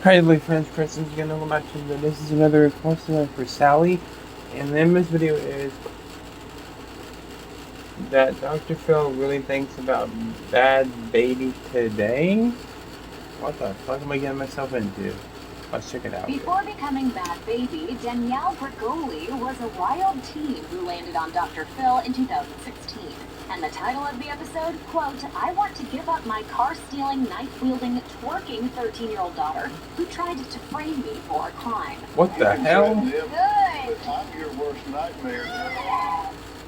Hi, lovely friends. Kristen's gonna go back to this is another response for Sally, and the name of this video is that Dr. Phil really thinks about bad baby today. What the fuck am I getting myself into? Let's check it out. Before becoming Bad Baby, Danielle Bricoli was a wild teen who landed on Dr. Phil in 2016. And the title of the episode, quote, I want to give up my car-stealing, knife-wielding, twerking 13-year-old daughter who tried to frame me for a crime. What the hell? Good. I'm your worst nightmare.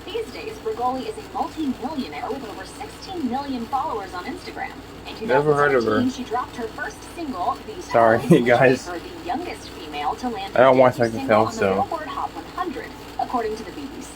These days, Brigoli is a multi-millionaire with over 16 million followers on Instagram. In Never heard of her. She dropped her first single, These Sorry, Hells, which guys. made her the youngest female to land I don't a watch debut like the single film, on the so. Billboard Hot 100, according to the BBC.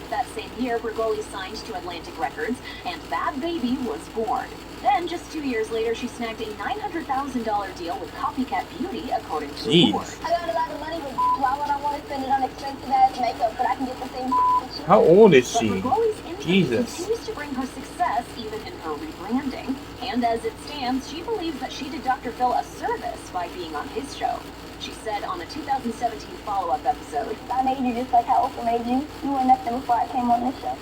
That same year, Brigoli signed to Atlantic Records, and Bad Baby was born. Then, just 2 years later, she snagged a $900,000 deal with Copycat Beauty, according to Report. I got a lot of money, but why would I want to spend it on expensive ass makeup, but I can get the same shit? How old is she? But Brigoli's income Jesus. continues to bring her success even in her rebranding. And as it stands, she believes that she did Dr. Phil a service by being on his show. She said on a 2017 follow-up episode, I made you just like how Oprah made you. You were nothing before I came on this show.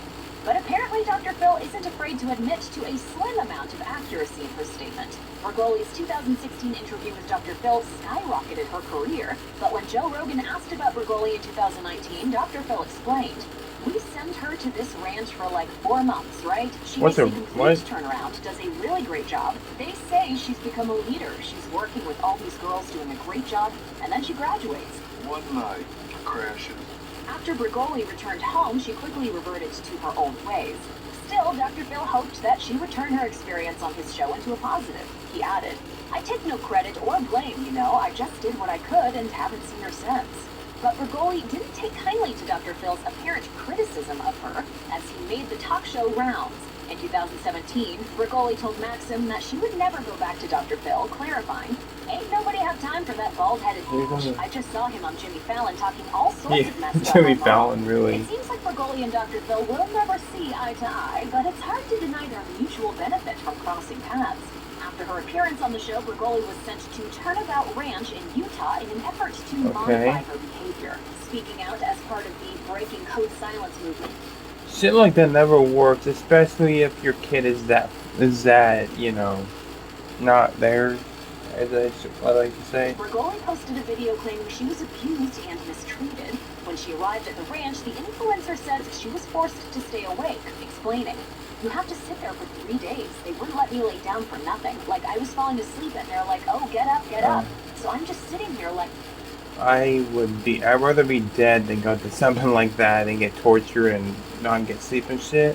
but apparently Dr. Phil isn't afraid to admit to a slim amount of accuracy in her statement. Brigoli's 2016 interview with Dr. Phil skyrocketed her career, but when Joe Rogan asked about Brigoli in 2019, Dr. Phil explained, we sent her to this ranch for like 4 months, right? She makes a complete turnaround, does a really great job. They say she's become a leader. She's working with all these girls, doing a great job, and then she graduates. One night, crashes. After Brigoli returned home, she quickly reverted to her old ways. Still, Dr. Phil hoped that she would turn her experience on his show into a positive. He added, I take no credit or blame, you know. I just did what I could and haven't seen her since. But Brigoli didn't take kindly to Dr. Phil's apparent criticism of her as he made the talk show rounds. In 2017, Brigoli told Maxim that she would never go back to Dr. Phil, clarifying, ain't nobody have time for that bald-headed bitch. I just saw him on Jimmy Fallon talking all sorts of mess about Jimmy my mom. Fallon, really. It seems like Brigoli and Dr. Phil will never see eye to eye, but it's hard to deny their mutual benefit from crossing paths. After her appearance on the show, Brigoli was sent to Turnabout Ranch in Utah in an effort to modify her behavior, speaking out as part of the Breaking Code Silence movement. Shit like that never works, especially if your kid is that, you know, not there, as I like to say. Brigoli posted a video claiming she was abused and mistreated. When she arrived at the ranch, the influencer says she was forced to stay awake, explaining, you have to sit there for 3 days. They wouldn't let me lay down for nothing. Like, I was falling asleep and they're like, oh, get up, get up. So I'm just sitting here like... I'd rather be dead than go to something like that and get tortured and not get sleep and shit.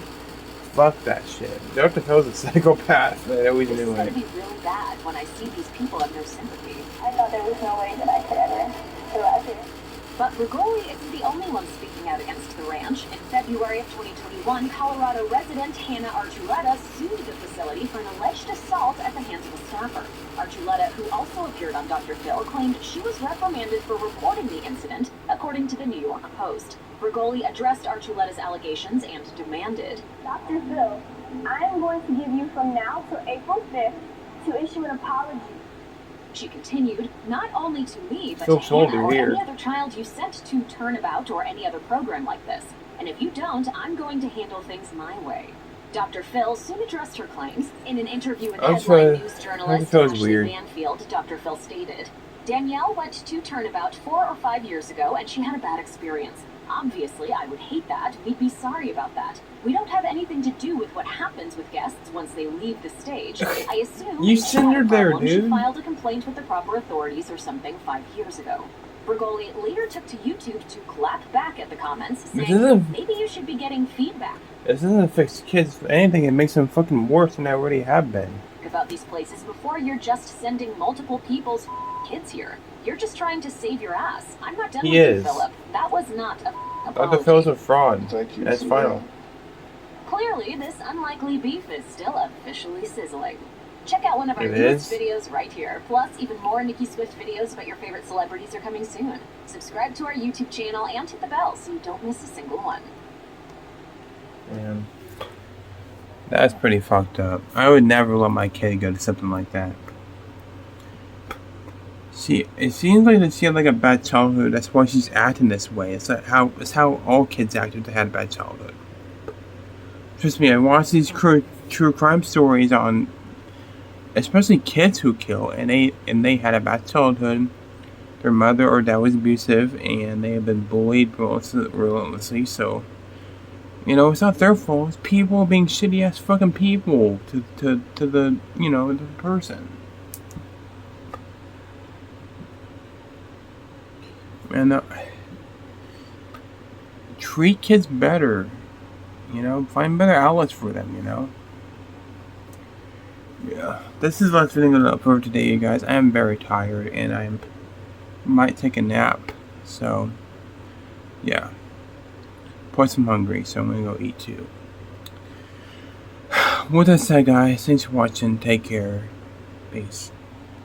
Fuck that shit. Dr. Phil's a psychopath. I always knew it. This is gonna be really bad when I see these people have no sympathy. I thought there was no way that I could ever survive here. But Brigoli isn't the only one speaking out against the ranch. In February of 2021, Colorado resident Hannah Archuleta sued the facility for an alleged assault at the hands of a staffer. Archuleta, who also appeared on Dr. Phil, claimed she was reprimanded for reporting the incident, according to the New York Post. Brigoli addressed Archuleta's allegations and demanded, Dr. Phil, I am going to give you from now till April 5th to issue an apology. She continued, not only to me, but So to Hannah or weird. any other child you sent to Turnabout or any other program like this. And if you don't, I'm going to handle things my way. Dr. Phil soon addressed her claims. In an interview with headline news journalist Ashley Banfield, Dr. Phil stated, Danielle went to Turnabout 4 or 5 years ago and she had a bad experience. Obviously, I would hate that. We'd be sorry about that. We don't have anything to do with what happens with guests once they leave the stage. I assume You sent her there, she dude. filed a complaint with the proper authorities or something 5 years ago. Brigoli later took to YouTube to clap back at the comments, saying, maybe you should be getting feedback. This doesn't fix kids for anything. It makes them fucking worse than they already have been. About these places before you're just sending multiple people's kids here. You're just trying to save your ass. I'm not done with you, Philip. That was not a apology. Dr. Phil's a fraud. Thank you. That's final. Clearly, this unlikely beef is still officially sizzling. Check out one of our It newest is? videos right here. Plus, even more Nicki Swift videos about your favorite celebrities are coming soon. Subscribe to our YouTube channel and hit the bell so you don't miss a single one. Man. That's pretty fucked up. I would never let my kid go to something like that. It seems like that she had like a bad childhood. That's why she's acting this way. It's how all kids act if they had a bad childhood. Trust me, I watch these true crime stories on, especially kids who kill, and they had a bad childhood. Their mother or dad was abusive, and they have been bullied relentlessly. So, it's not their fault. It's people being shitty ass fucking people to the the person. And treat kids better. Find better outlets for them. Yeah, this is the last video for today, you guys. I am very tired, and I might take a nap. So, yeah. Plus, I'm hungry, so I'm gonna go eat too. With that said, guys, thanks for watching. Take care. Peace.